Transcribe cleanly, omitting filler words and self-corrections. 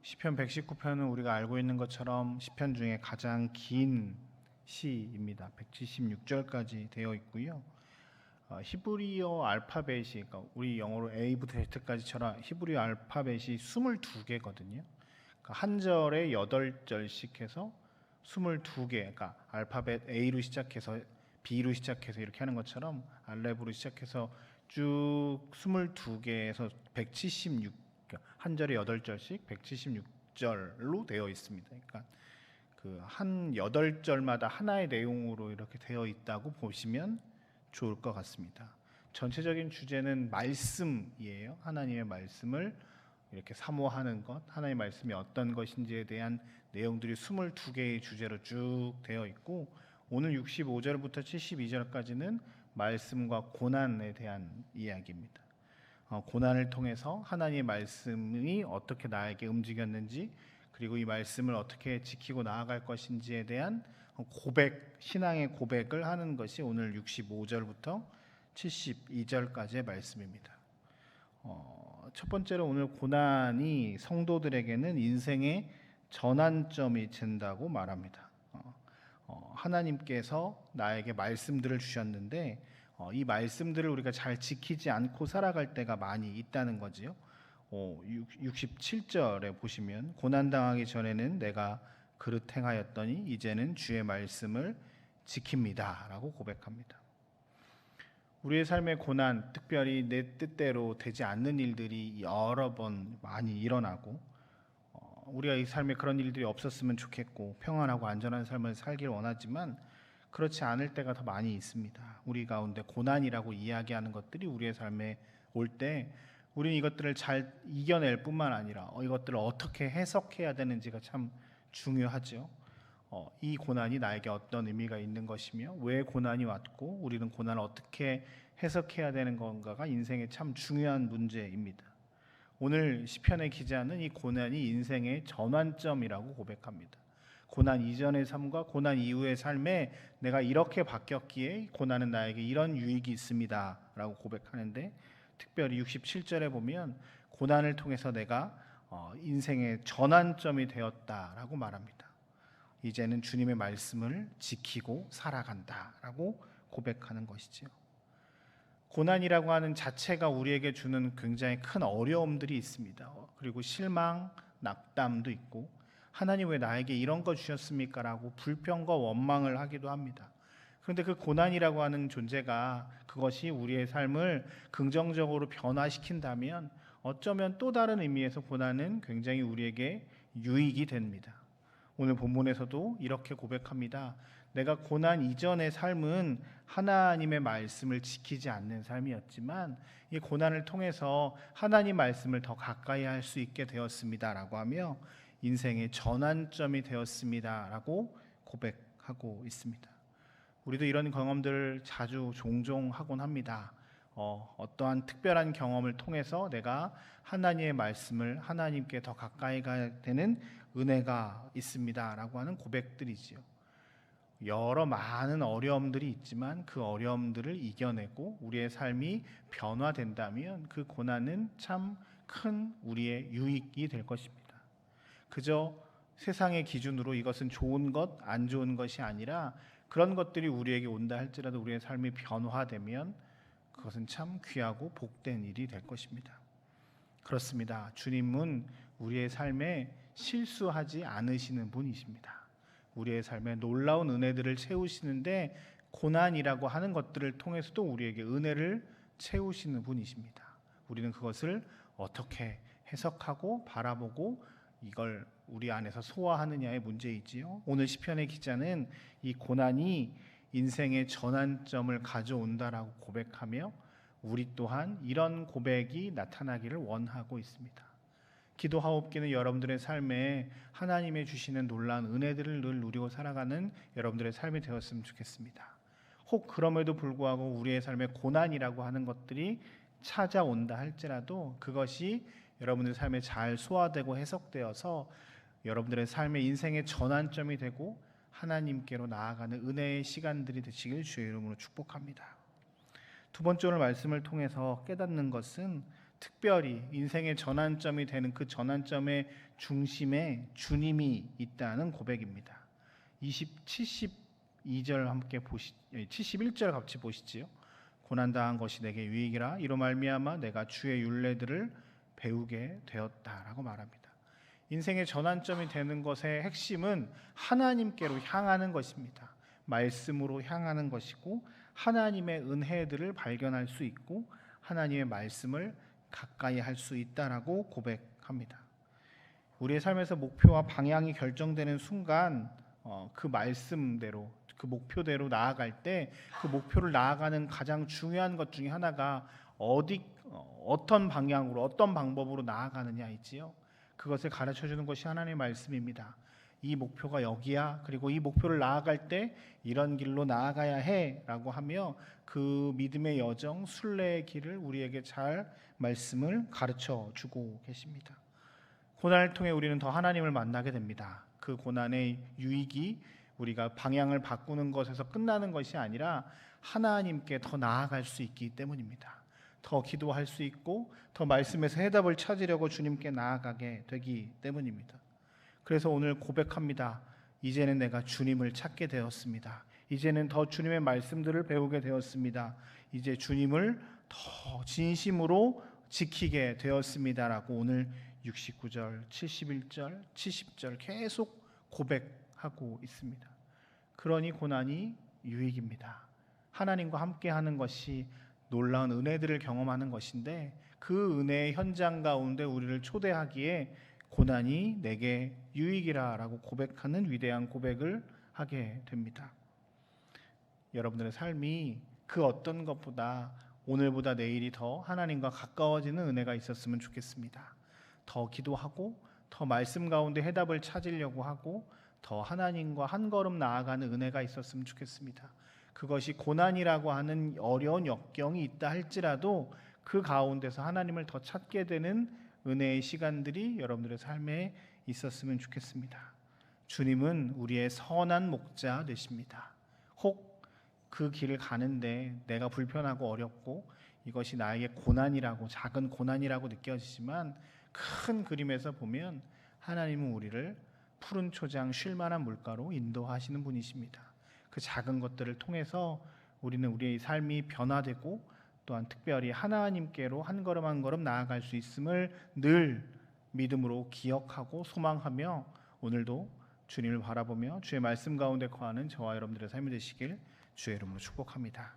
시편 119편은 우리가 알고 있는 것처럼 시편 중에 가장 긴 시입니다. 176절까지 되어 있고요. 히브리어 알파벳이, 그러니까 우리 영어로 A부터 Z까지처럼 히브리어 알파벳이 22개거든요. 그러니까 한 절에 8절씩 해서 22개, 그러니까 알파벳 A로 시작해서 B로 시작해서 이렇게 하는 것처럼 알렙으로 시작해서 쭉 22개에서 176, 한 절에 8절씩 176절로 되어 있습니다. 그러니까 그 한 8절마다 하나의 내용으로 이렇게 되어 있다고 보시면 좋을 것 같습니다. 전체적인 주제는 말씀이에요. 하나님의 말씀을 이렇게 사모하는 것, 하나님의 말씀이 어떤 것인지에 대한 내용들이 22개의 주제로 쭉 되어 있고, 오늘 65절부터 72절까지는 말씀과 고난에 대한 이야기입니다. 고난을 통해서 하나님의 말씀이 어떻게 나에게 움직였는지, 그리고 이 말씀을 어떻게 지키고 나아갈 것인지에 대한 고백, 신앙의 고백을 하는 것이 오늘 65절부터 72절까지의 말씀입니다. 첫 번째로 오늘 고난이 성도들에게는 인생의 전환점이 된다고 말합니다. 하나님께서 나에게 말씀들을 주셨는데 이 말씀들을 우리가 잘 지키지 않고 살아갈 때가 많이 있다는 거지요. 67절에 보시면 고난당하기 전에는 내가 그릇 행하였더니 이제는 주의 말씀을 지킵니다 라고 고백합니다. 우리의 삶의 고난, 특별히 내 뜻대로 되지 않는 일들이 여러 번 많이 일어나고, 우리가 이 삶에 그런 일들이 없었으면 좋겠고 평안하고 안전한 삶을 살길 원하지만 그렇지 않을 때가 더 많이 있습니다. 우리 가운데 고난이라고 이야기하는 것들이 우리의 삶에 올 때 우리는 이것들을 잘 이겨낼 뿐만 아니라 이것들을 어떻게 해석해야 되는지가 참 중요하죠. 이 고난이 나에게 어떤 의미가 있는 것이며 왜 고난이 왔고 우리는 고난을 어떻게 해석해야 되는 건가가 인생의 참 중요한 문제입니다. 오늘 시편의 기자는 이 고난이 인생의 전환점이라고 고백합니다. 고난 이전의 삶과 고난 이후의 삶에 내가 이렇게 바뀌었기에 고난은 나에게 이런 유익이 있습니다 라고 고백하는데, 특별히 67절에 보면 고난을 통해서 내가 인생의 전환점이 되었다라고 말합니다. 이제는 주님의 말씀을 지키고 살아간다라고 고백하는 것이지요. 고난이라고 하는 자체가 우리에게 주는 굉장히 큰 어려움들이 있습니다. 그리고 실망, 낙담도 있고, 하나님 왜 나에게 이런 거 주셨습니까? 라고 불평과 원망을 하기도 합니다. 그런데 그 고난이라고 하는 존재가, 그것이 우리의 삶을 긍정적으로 변화시킨다면 어쩌면 또 다른 의미에서 고난은 굉장히 우리에게 유익이 됩니다. 오늘 본문에서도 이렇게 고백합니다. 내가 고난 이전의 삶은 하나님의 말씀을 지키지 않는 삶이었지만 이 고난을 통해서 하나님 말씀을 더 가까이 할 수 있게 되었습니다 라고 하며 인생의 전환점이 되었습니다 라고 고백하고 있습니다. 우리도 이런 경험들을 자주 종종 하곤 합니다. 어떠한 특별한 경험을 통해서 내가 하나님의 말씀을 하나님께 더 가까이 가야 되는 은혜가 있습니다 라고 하는 고백들이지요. 여러 많은 어려움들이 있지만 그 어려움들을 이겨내고 우리의 삶이 변화된다면 그 고난은 참 큰 우리의 유익이 될 것입니다. 그저 세상의 기준으로 이것은 좋은 것, 안 좋은 것이 아니라 그런 것들이 우리에게 온다 할지라도 우리의 삶이 변화되면 그것은 참 귀하고 복된 일이 될 것입니다. 그렇습니다. 주님은 우리의 삶에 실수하지 않으시는 분이십니다. 우리의 삶에 놀라운 은혜들을 채우시는데 고난이라고 하는 것들을 통해서도 우리에게 은혜를 채우시는 분이십니다. 우리는 그것을 어떻게 해석하고 바라보고 이걸 우리 안에서 소화하느냐의 문제이지요. 오늘 시편의 기자는 이 고난이 인생의 전환점을 가져온다라고 고백하며 우리 또한 이런 고백이 나타나기를 원하고 있습니다. 기도하옵기는 여러분들의 삶에 하나님의 주시는 놀라운 은혜들을 늘 누리고 살아가는 여러분들의 삶이 되었으면 좋겠습니다. 혹 그럼에도 불구하고 우리의 삶에 고난이라고 하는 것들이 찾아온다 할지라도 그것이 여러분들의 삶에 잘 소화되고 해석되어서 여러분들의 삶의 인생의 전환점이 되고 하나님께로 나아가는 은혜의 시간들이 되시길 주의 이름으로 축복합니다. 두 번째 오늘 말씀을 통해서 깨닫는 것은 특별히 인생의 전환점이 되는 그 전환점의 중심에 주님이 있다는 고백입니다. 72절 함께 71절 같이 보시지요. 고난당한 것이 내게 유익이라 이로 말미암아 내가 주의 율례들을 배우게 되었다라고 말합니다. 인생의 전환점이 되는 것의 핵심은 하나님께로 향하는 것입니다. 말씀으로 향하는 것이고 하나님의 은혜들을 발견할 수 있고 하나님의 말씀을 가까이 할 수 있다라고 고백합니다. 우리의 삶에서 목표와 방향이 결정되는 순간 그 말씀대로 그 목표대로 나아갈 때 그 목표를 나아가는 가장 중요한 것 중에 하나가 어떤 방향으로 어떤 방법으로 나아가느냐이지요. 그것을 가르쳐 주는 것이 하나님의 말씀입니다. 이 목표가 여기야. 그리고 이 목표를 나아갈 때 이런 길로 나아가야 해라고 하며 그 믿음의 여정, 순례의 길을 우리에게 잘 말씀을 가르쳐 주고 계십니다. 고난을 통해 우리는 더 하나님을 만나게 됩니다. 그 고난의 유익이 우리가 방향을 바꾸는 것에서 끝나는 것이 아니라 하나님께 더 나아갈 수 있기 때문입니다. 더 기도할 수 있고 더 말씀에서 해답을 찾으려고 주님께 나아가게 되기 때문입니다. 그래서 오늘 고백합니다. 이제는 내가 주님을 찾게 되었습니다. 이제는 더 주님의 말씀들을 배우게 되었습니다. 이제 주님을 더 진심으로 지키게 되었습니다라고 오늘 69절, 71절, 70절 계속 고백하고 있습니다. 그러니 고난이 유익입니다. 하나님과 함께하는 것이 놀라운 은혜들을 경험하는 것인데 그 은혜의 현장 가운데 우리를 초대하기에 고난이 내게 유익이라라고 고백하는 위대한 고백을 하게 됩니다. 여러분들의 삶이 그 어떤 것보다 오늘보다 내일이 더 하나님과 가까워지는 은혜가 있었으면 좋겠습니다. 더 기도하고 더 말씀 가운데 해답을 찾으려고 하고 더 하나님과 한 걸음 나아가는 은혜가 있었으면 좋겠습니다. 그것이 고난이라고 하는 어려운 역경이 있다 할지라도 그 가운데서 하나님을 더 찾게 되는 은혜의 시간들이 여러분들의 삶에 있었으면 좋겠습니다. 주님은 우리의 선한 목자 되십니다. 혹 그 길을 가는데 내가 불편하고 어렵고 이것이 나에게 고난이라고 작은 고난이라고 느껴지지만 큰 그림에서 보면 하나님은 우리를 푸른 초장 쉴 만한 물가로 인도하시는 분이십니다. 그 작은 것들을 통해서 우리는 우리의 삶이 변화되고 또한 특별히 하나님께로 한 걸음 한 걸음 나아갈 수 있음을 늘 믿음으로 기억하고 소망하며 오늘도 주님을 바라보며 주의 말씀 가운데 거하는 저와 여러분들의 삶이 되시길 주의 이름으로 축복합니다.